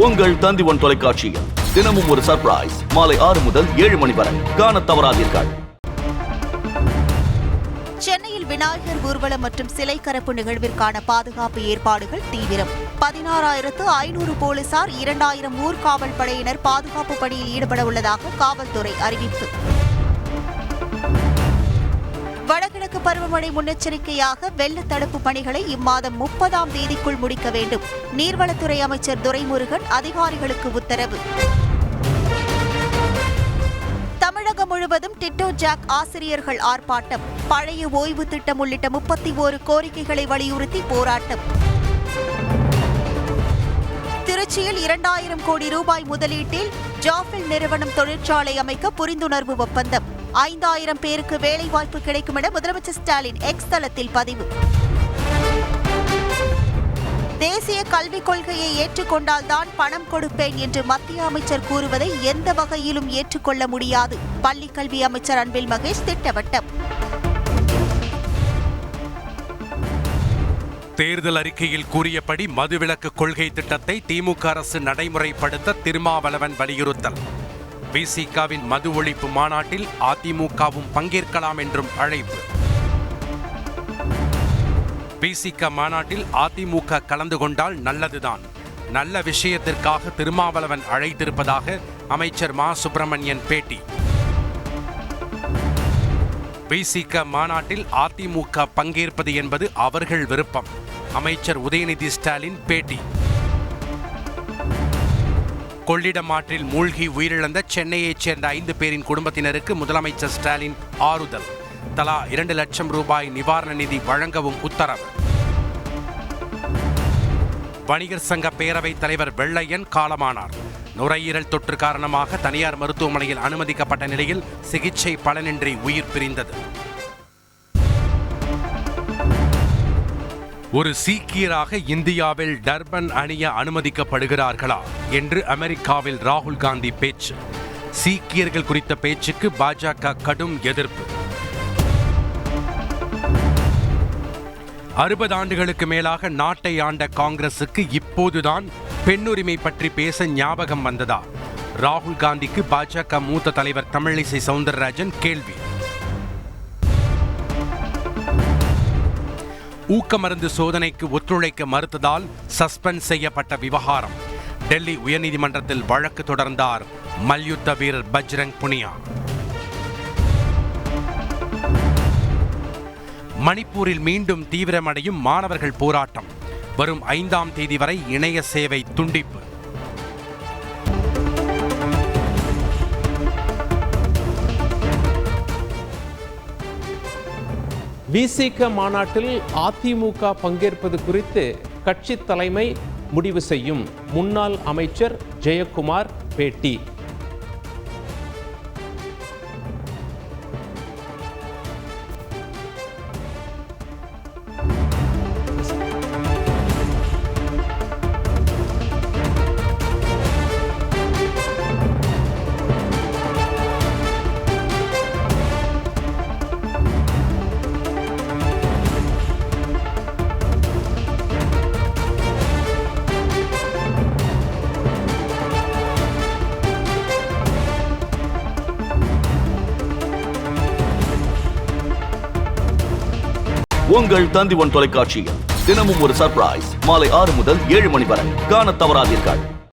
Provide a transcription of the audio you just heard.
உங்கள் தந்தி1 தொலைக்காட்சியில் தினமும் ஒரு சர்ப்ரைஸ் மாலை 6 முதல் 7 மணி வரை காணத் தவறாதீர்கள். சென்னையில் விநாயகர் ஊர்வலம் மற்றும் சிலை கரப்பு நிகழ்விற்கான பாதுகாப்பு ஏற்பாடுகள் தீவிரம். 16,500 போலீசார் 2,000 ஊர்காவல் படையினர் பாதுகாப்பு பணியில் ஈடுபட உள்ளதாக காவல்துறை அறிவிப்பு. வடகிழக்கு பருவமழை முன்னெச்சரிக்கையாக வெள்ள தடுப்பு பணிகளை இம்மாதம் 30ஆம் தேதிக்குள் முடிக்க வேண்டும். நீர்வளத்துறை அமைச்சர் துரைமுருகன் அதிகாரிகளுக்கு உத்தரவு. தமிழகம் முழுவதும் டிட்டோ ஜாக் ஆசிரியர்கள் ஆர்ப்பாட்டம். பழைய ஓய்வு திட்டம் உள்ளிட்ட 31 கோரிக்கைகளை வலியுறுத்தி போராட்டம். திருச்சியில் 2,000 கோடி ரூபாய் முதலீட்டில் ஜாஃபில் நிறுவனம் தொழிற்சாலை அமைக்க புரிந்துணர்வு ஒப்பந்தம். 5,000 பேருக்கு வேலைவாய்ப்பு கிடைக்கும் என முதலமைச்சர் ஸ்டாலின் எக்ஸ் தளத்தில் பதிவு. தேசிய கல்விக் கொள்கையை ஏற்றுக்கொண்டால்தான் பணம் கொடுப்பேன் என்று மத்திய அமைச்சர் கூறுவதை எந்த வகையிலும் ஏற்றுக்கொள்ள முடியாது. பள்ளிக் கல்வி அமைச்சர் அன்பில் மகேஷ் திட்டவட்டம். தேர்தல் அறிக்கையில் கூறியபடி மதுவிலக்கு கொள்கை திட்டத்தை திமுக அரசு நடைமுறைப்படுத்த திருமாவளவன் வலியுறுத்தல். விசிகவின் மது ஒழிப்பு மாநாட்டில் அதிமுகவும் பங்கேற்கலாம் என்றும் அழைப்பு. விசிக மாநாட்டில் அதிமுக கலந்து கொண்டால் நல்லதுதான். நல்ல விஷயத்திற்காக திருமாவளவன் அழைத்திருப்பதாக அமைச்சர் மா சுப்பிரமணியன் பேட்டி. விசிக மாநாட்டில் அதிமுக பங்கேற்பது என்பது அவர்கள் விருப்பம். அமைச்சர் உதயநிதி ஸ்டாலின் பேட்டி. கொள்ளிடம் ஆற்றில் மூழ்கி உயிரிழந்த சென்னையைச் சேர்ந்த 5 பேரின் குடும்பத்தினருக்கு முதலமைச்சர் ஸ்டாலின் ஆறுதல். தலா 2 லட்சம் ரூபாய் நிவாரண நிதி வழங்கவும் உத்தரவு. வணிகர் சங்க பேரவைத் தலைவர் வெள்ளையன் காலமானார். நுரையீரல் தொற்று காரணமாக தனியார் மருத்துவமனையில் அனுமதிக்கப்பட்ட நிலையில் சிகிச்சை பலனின்றி உயிர் பிரிந்தது. ஒரு சீக்கியராக இந்தியாவில் டர்பன் அணிய அனுமதிக்கப்படுகிறார்களா என்று அமெரிக்காவில் ராகுல் காந்தி பேச்சு. சீக்கியர்கள் குறித்த பேச்சுக்கு பாஜக கடும் எதிர்ப்பு. 60 ஆண்டுகளுக்கு மேலாக நாட்டை ஆண்ட காங்கிரசுக்கு இப்போதுதான் பெண்ணுரிமை பற்றி பேச ஞாபகம் வந்ததா? ராகுல் காந்திக்கு பாஜக மூத்த தலைவர் தமிழிசை சவுந்தரராஜன் கேள்வி. ஊக்க மருந்து சோதனைக்கு ஒத்துழைக்க மறுத்ததால் சஸ்பெண்ட் செய்யப்பட்ட விவகாரம். டெல்லி உயர்நீதிமன்றத்தில் வழக்கு தொடர்ந்தார் மல்யுத்த வீரர் பஜ்ரங் புனியா. மணிப்பூரில் மீண்டும் தீவிரமடையும் மாணவர்கள் போராட்டம். வரும் 5ஆம் தேதி வரை இணைய சேவை துண்டிப்பு. விசிக மாநாட்டில் அதிமுக பங்கேற்பது குறித்து கட்சி தலைமை முடிவு செய்யும். முன்னாள் அமைச்சர் ஜெயக்குமார் பேட்டி. உங்கள் தந்தி1 தொலைக்காட்சியில் தினமும் ஒரு சர்ப்ரைஸ் மாலை 6 முதல் 7 மணி வரை காணத் தவறாதீர்கள்.